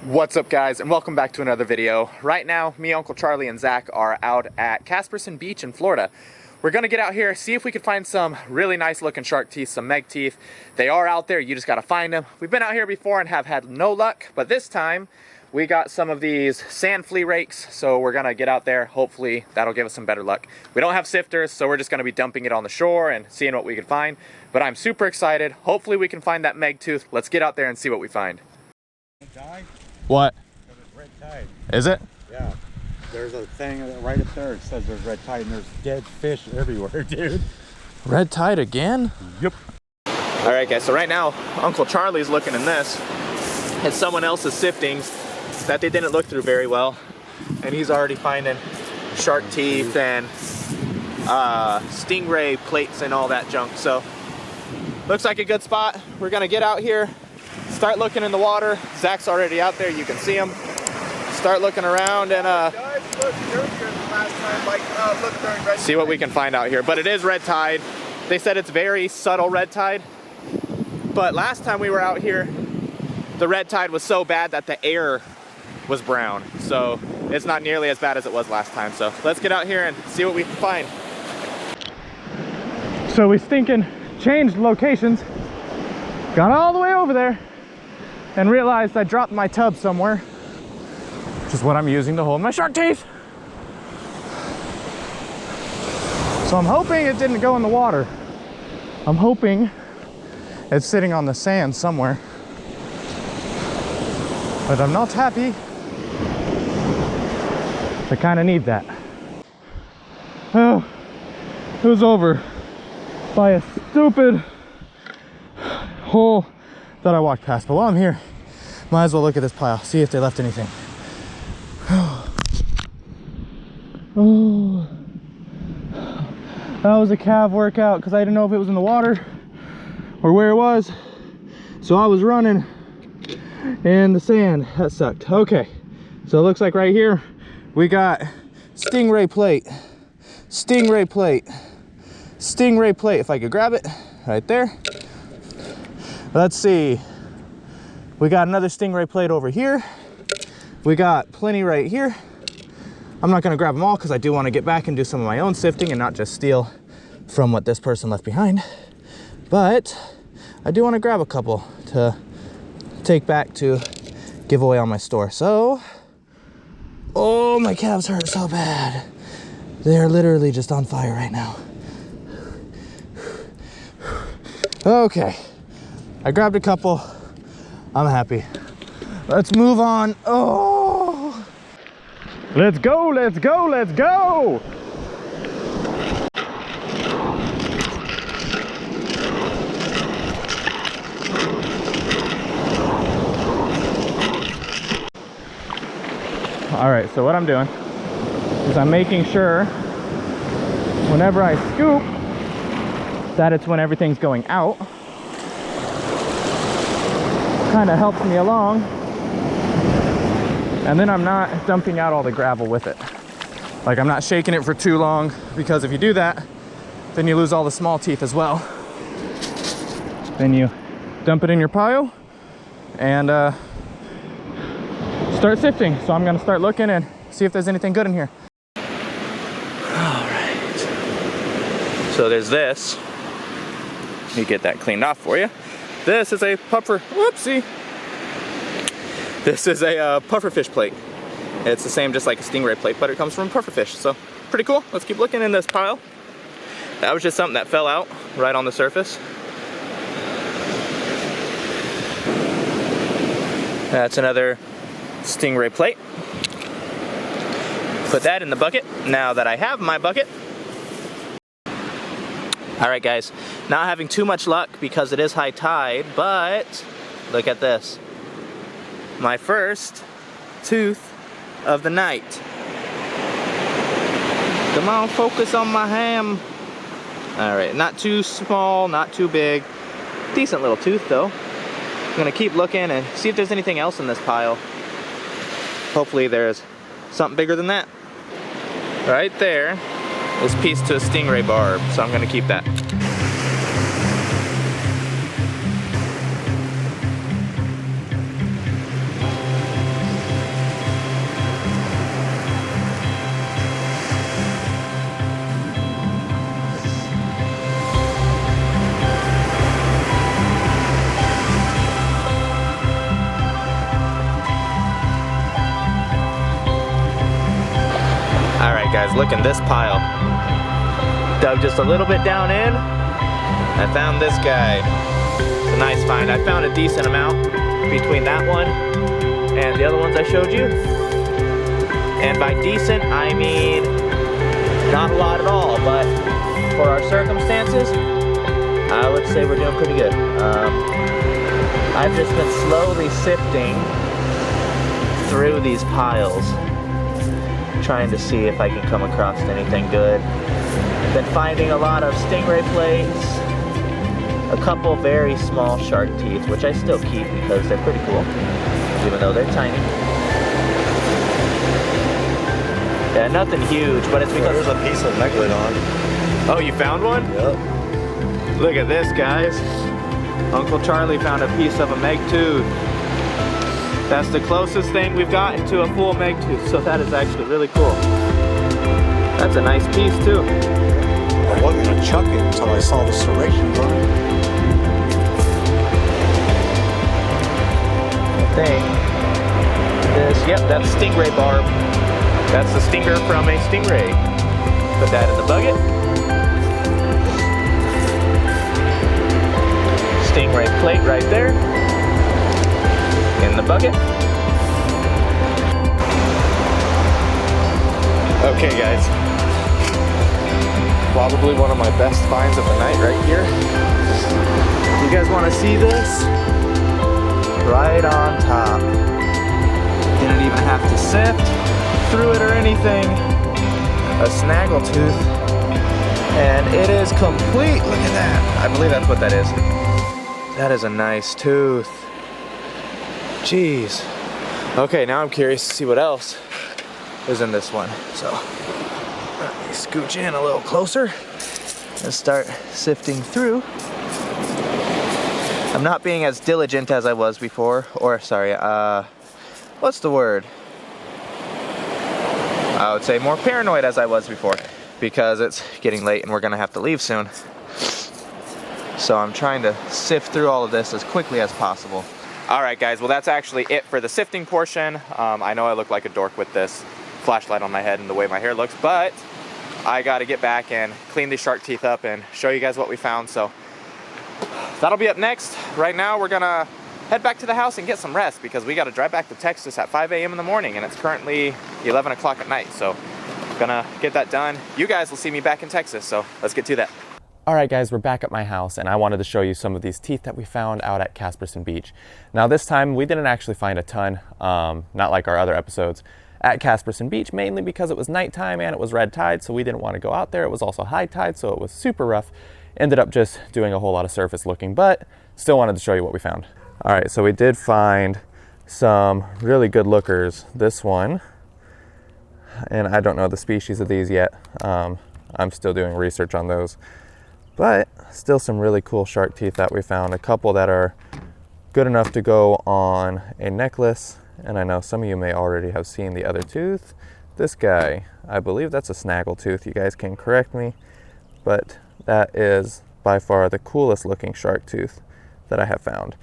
What's up, guys, and welcome back to another video. Right now, me, Uncle Charlie, and Zach are out at Casperson Beach in Florida. We're gonna get out here, see if we can find some really nice looking shark teeth, some meg teeth. They are out there, you just gotta find them. We've been out here before and have had no luck, but this time we got some of these sand flea rakes, so we're gonna get out there. Hopefully that'll give us some better luck. We don't have sifters, so we're just gonna be dumping it on the shore and seeing what we can find. But I'm super excited. Hopefully we can find that meg tooth. Let's get out there and see what we find. What? It's red tide. Is it? Yeah. There's a thing right up there. It says there's red tide and there's dead fish everywhere, dude. Red tide again? Yep. All right, guys, so right now, Uncle Charlie's looking in this. It's someone else's siftings that they didn't look through very well. And he's already finding shark teeth and stingray plates and all that junk. So, looks like a good spot. We're gonna get out here, start looking in the water. Zach's already out there, you can see him. Start looking around and see what we can find out here. But it is red tide. They said it's very subtle red tide. But last time we were out here, the red tide was so bad that the air was brown. So it's not nearly as bad as it was last time. So let's get out here and see what we can find. So we stinking changed locations. Got all the way over there and realized I dropped my tub somewhere, which is what I'm using to hold my shark teeth. So I'm hoping it didn't go in the water. I'm hoping it's sitting on the sand somewhere. But I'm not happy. I kind of need that. Oh, it was over by a stupid hole that I walked past. But while I'm here, might as well look at this pile, see if they left anything. Oh, that was a calf workout because I didn't know if it was in the water or where it was. So I was running in the sand. That sucked. Okay, so it looks like right here we got stingray plate, stingray plate, stingray plate. If I could grab it right there. Let's see, we got another stingray plate over here. We got plenty right here. I'm not gonna grab them all because I do want to get back and do some of my own sifting and not just steal from what this person left behind. But I do want to grab a couple to take back to give away on my store. So, oh, my calves hurt so bad. They're literally just on fire right now. Okay. I grabbed a couple. I'm happy. Let's move on. Oh, let's go, let's go, let's go. All right, so what I'm doing is I'm making sure whenever I scoop that it's when everything's going out. Kind of helps me along, and then I'm not dumping out all the gravel with it. Like, I'm not shaking it for too long, because if you do that, then you lose all the small teeth as well. Then you dump it in your pile and start sifting. So I'm gonna start looking and see if there's anything good in here. All right, so there's this. Let me get that cleaned off for you. This is a puffer, whoopsie. This is a pufferfish plate. It's the same just like a stingray plate, but it comes from pufferfish. So pretty cool. Let's keep looking in this pile. That was just something that fell out right on the surface. That's another stingray plate. Put that in the bucket. Now that I have my bucket. All right, guys, not having too much luck because it is high tide, but look at this. My first tooth of the night. Come on, focus on my ham. All right, not too small, not too big. Decent little tooth though. I'm gonna keep looking and see if there's anything else in this pile. Hopefully there's something bigger than that. Right there. This piece to a stingray barb, so I'm gonna keep that. guys, look in this pile. Dug just a little bit down in. I found this guy. It's a nice find. I found a decent amount between that one and the other ones I showed you. And by decent, I mean not a lot at all, but for our circumstances, I would say we're doing pretty good. I've just been slowly sifting through these piles, trying to see if I can come across anything good. Been finding a lot of stingray plates, a couple very small shark teeth, which I still keep because they're pretty cool, even though they're tiny. Yeah, nothing huge, but it's because there's a piece of megalodon. Oh, you found one? Yep. Look at this, guys. Uncle Charlie found a piece of a meg tooth. That's the closest thing we've gotten to a full meg tooth, so that is actually really cool. That's a nice piece too. I wasn't gonna chuck it until I saw the serrations on it. I think yep, that's stingray barb. That's the stinger from a stingray. Put that in the bucket. Stingray plate right there. In the bucket. Okay guys, probably one of my best finds of the night right here. You guys want to see this? Right on top. Didn't even have to sift through it or anything. A snaggletooth, and it is complete. Look at that. I believe that's what that is. That is a nice tooth. Jeez. Okay, now I'm curious to see what else is in this one. So let me scooch in a little closer and start sifting through. I'm not being as diligent as I was before, or sorry, what's the word? I would say more paranoid as I was before, because it's getting late and we're gonna have to leave soon. So I'm trying to sift through all of this as quickly as possible. All right guys, well that's actually it for the sifting portion. I know I look like a dork with this flashlight on my head and the way my hair looks, but I gotta get back and clean these shark teeth up and show you guys what we found. So that'll be up next. Right now we're gonna head back to the house and get some rest because we gotta drive back to Texas at 5 a.m. in the morning and it's currently 11 o'clock at night. So gonna get that done. You guys will see me back in Texas, so let's get to that. All right guys, we're back at my house and I wanted to show you some of these teeth that we found out at Casperson Beach. Now this time we didn't actually find a ton, not like our other episodes, at Casperson Beach, mainly because it was nighttime and it was red tide, so we didn't want to go out there. It was also high tide, so it was super rough. Ended up just doing a whole lot of surface looking, but still wanted to show you what we found. All right, so we did find some really good lookers. This one, and I don't know the species of these yet. I'm still doing research on those. But still some really cool shark teeth that we found. A couple that are good enough to go on a necklace. And I know some of you may already have seen the other tooth. This guy, I believe that's a snaggletooth. You guys can correct me, but that is by far the coolest looking shark tooth that I have found.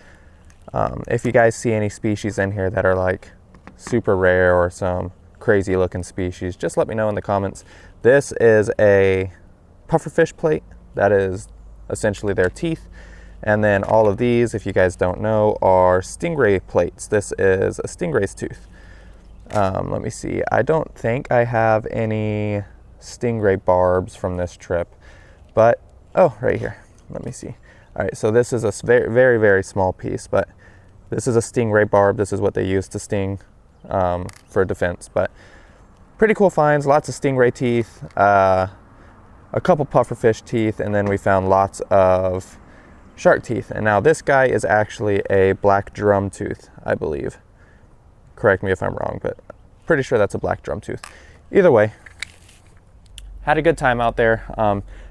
If you guys see any species in here that are like super rare or some crazy looking species, just let me know in the comments. This is a pufferfish plate. That is essentially their teeth. And then all of these, if you guys don't know, are stingray plates. This is a stingray's tooth. Let me see. I don't think I have any stingray barbs from this trip, but, oh, right here. Let me see. All right, so this is a very, very, very small piece, but this is a stingray barb. This is what they use to sting for defense, but pretty cool finds. Lots of stingray teeth. A couple pufferfish teeth, and then we found lots of shark teeth. And now this guy is actually a black drum tooth, I believe. Correct me if I'm wrong, but pretty sure that's a black drum tooth. Either way, had a good time out there.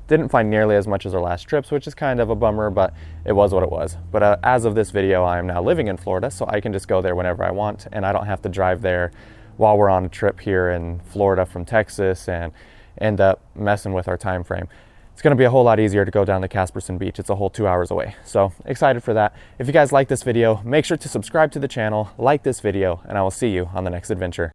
Didn't find nearly as much as our last trips, which is kind of a bummer, but it was what it was. But as of this video, I am now living in Florida, so I can just go there whenever I want, and I don't have to drive there while we're on a trip here in Florida from Texas and end up messing with our time frame. It's going to be a whole lot easier to go down to Casperson Beach. It's a whole 2 hours away. So excited for that. If you guys like this video, make sure to subscribe to the channel, like this video, and I will see you on the next adventure.